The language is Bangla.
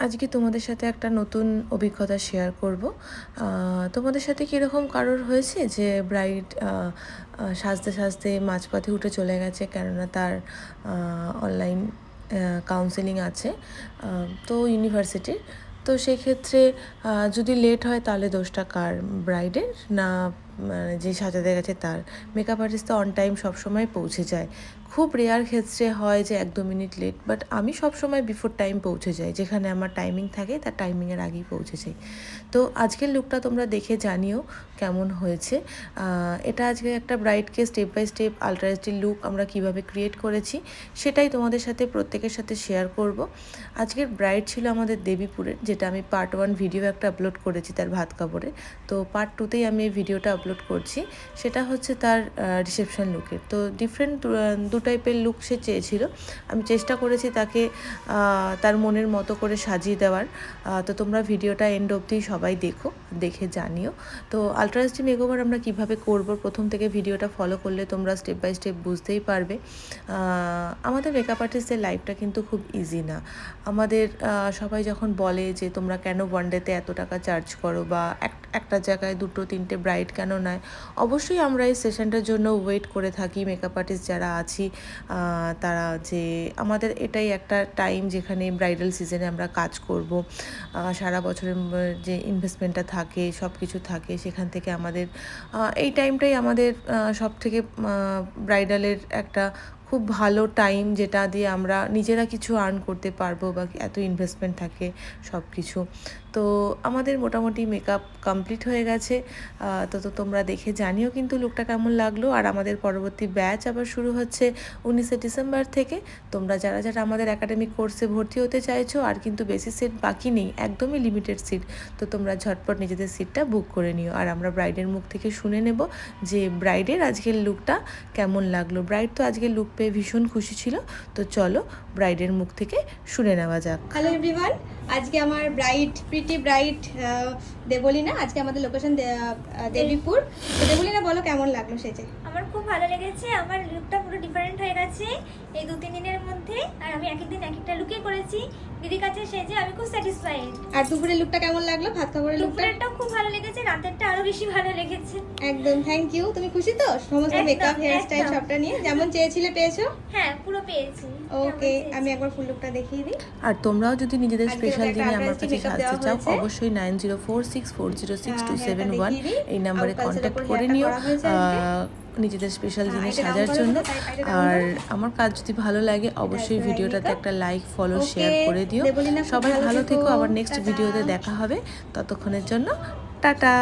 আজকে তোমাদের সাথে একটা নতুন অভিজ্ঞতা শেয়ার করব। তোমাদের সাথে কীরকম কারোর হয়েছে যে ব্রাইড সাজতে সাজতে মাঝপথে উঠে চলে গেছে, কেননা তার অনলাইন কাউন্সেলিং আছে তো ইউনিভার্সিটির। তো সেক্ষেত্রে যদি লেট হয় তাহলে দোষটা কার, ব্রাইডের না মানে যে সাজাতে গেছে তার? মেকআপ আর্টিস্ট তো অন টাইম সবসময় পৌঁছে যায়, খুব রেয়ার ক্ষেত্রে হয় যে 1-2 মিনিট লেট, বাট আমি সবসময় বিফোর টাইম পৌঁছে যাই। যেখানে আমার টাইমিং থাকে তার টাইমিংয়ের আগেই পৌঁছে যাই। তো আজকের লুকটা তোমরা দেখে জানিও কেমন হয়েছে। এটা আজকে একটা ব্রাইডকে স্টেপ বাই স্টেপ আলট্রাএসডি লুক আমরা কিভাবে ক্রিয়েট করেছি সেটাই তোমাদের সাথে প্রত্যেকের সাথে শেয়ার করব। আজকের ব্রাইড ছিল আমাদের দেবীপুরের, যেটা আমি পার্ট 1 ভিডিও একটা আপলোড করেছি তার ভাত কাপড়ে। তো পার্ট 2তেই আমি এই ভিডিওটা আপলোড করছি, সেটা হচ্ছে তার রিসেপশন লুকের। তো ডিফারেন্ট দু টাইপের লুক সে চেয়েছিল, আমি চেষ্টা করেছি তাকে তার মনের মতো করে সাজিয়ে দেওয়ার। তো তোমরা ভিডিওটা এন্ড অবধি সবাই দেখে জানিও। তো আলট্রাএসডি মেকওভার আমরা কিভাবে করব, প্রথম থেকে ভিডিওটা ফলো করলে তোমরা স্টেপ বাই স্টেপ বুঝতেই পারবে। আমাদের মেকআপ আর্টিস্টদের লাইফটা কিন্তু খুব ইজি না। আমাদের সবাই যখন বলে যে তোমরা কেন ওয়ান ডেতে এত টাকা চার্জ করো, বা একটা জায়গায় 2-3টে ব্রাইড কেন নেয়, অবশ্যই আমরা এই সেশনটার জন্য ওয়েট করে থাকি মেকআপ আর্টিস্ট যারা আছি তারা, যে আমাদের এটাই একটা টাইম যেখানে ব্রাইডাল সিজনে আমরা কাজ করব। সারা বছরের যে ইনভেস্টমেন্টটা থাকে, সব কিছু থাকে, সেখান থেকে আমাদের এই টাইমটাই আমাদের সব থেকে ব্রাইডালের একটা খুব ভালো টাইম, যেটা দিয়ে আমরা নিজেরা কিছু আর্ন করতে পারবো, বা এত ইনভেস্টমেন্ট থাকে সব কিছু। তো আমাদের মোটামুটি মেকআপ কমপ্লিট হয়ে গেছে। তো তোমরা দেখে জানিও কিন্তু লুকটা কেমন লাগলো। আর আমাদের পরবর্তী ব্যাচ আবার শুরু হচ্ছে 19শে ডিসেম্বর থেকে। তোমরা যারা যারা আমাদের একাডেমিক কোর্সে ভর্তি হতে চাইছো, আর কিন্তু বেশি সিট বাকি নেই, একদমই লিমিটেড সিট, তো তোমরা ঝটপট নিজেদের সিটটা বুক করে নিও। আর আমরা ব্রাইডের মুখ থেকে শুনে নেব যে ব্রাইডের আজকের লুকটা কেমন লাগলো। ব্রাইড তো আজকের লুক পেয়ে ভীষণ খুশি ছিল। তো চলো ব্রাইডের মুখ থেকে শুনে নেওয়া যাক। হ্যালো এভরিওয়ান, আজকে আমার প্রিটি ব্রাইড দেবলীনা, আজকে আমাদের লোকেশন দেবীপুর। তো দেবলীনা, বলো কেমন লাগলো সেজে? আমার খুব ভালো লেগেছে। আমার লুকটা পুরো ডিফারেন্ট হয়ে গেছে এই 2-3 দিনের মধ্যে। আর আমি এক দিন এক একটা লুকই করেছি দিদির কাছে সেজে, আমি খুব স্যাটিসফাইড। আর দুপুরের লুকটা কেমন লাগলো? ভাত খাবারের লুকটা? দুপুরেরটা খুব ভালো লেগেছে, রাতেরটা আরো বেশি ভালো লেগেছে। একদম, থ্যাংক ইউ। তুমি খুশি তো সমস্ত মেকআপ হেয়ার স্টাইল সবটা নিয়ে? যেমন চেয়েছিলে পেয়েছো? হ্যাঁ, পুরো পেয়েছি। ওকে, আমি একবার ফুল লুকটা দেখিয়ে দিই। আর তোমরাও যদি নিজেদের স্পেশাল দিনে আমার কাছে সাজতে চাও, অবশ্যই 9046406271 এই নাম্বারে কন্ট্যাক্ট করে নিও নিজেদের স্পেশাল জিনিস সাজার জন্য। আর আমার কাজ যদি ভালো লাগে অবশ্যই ভিডিওটাতে একটা লাইক, ফলো, শেয়ার করে দিও। সবাই ভালো থেকো, আবার নেক্সট ভিডিওতে দেখা হবে। ততক্ষণের জন্য টাটা।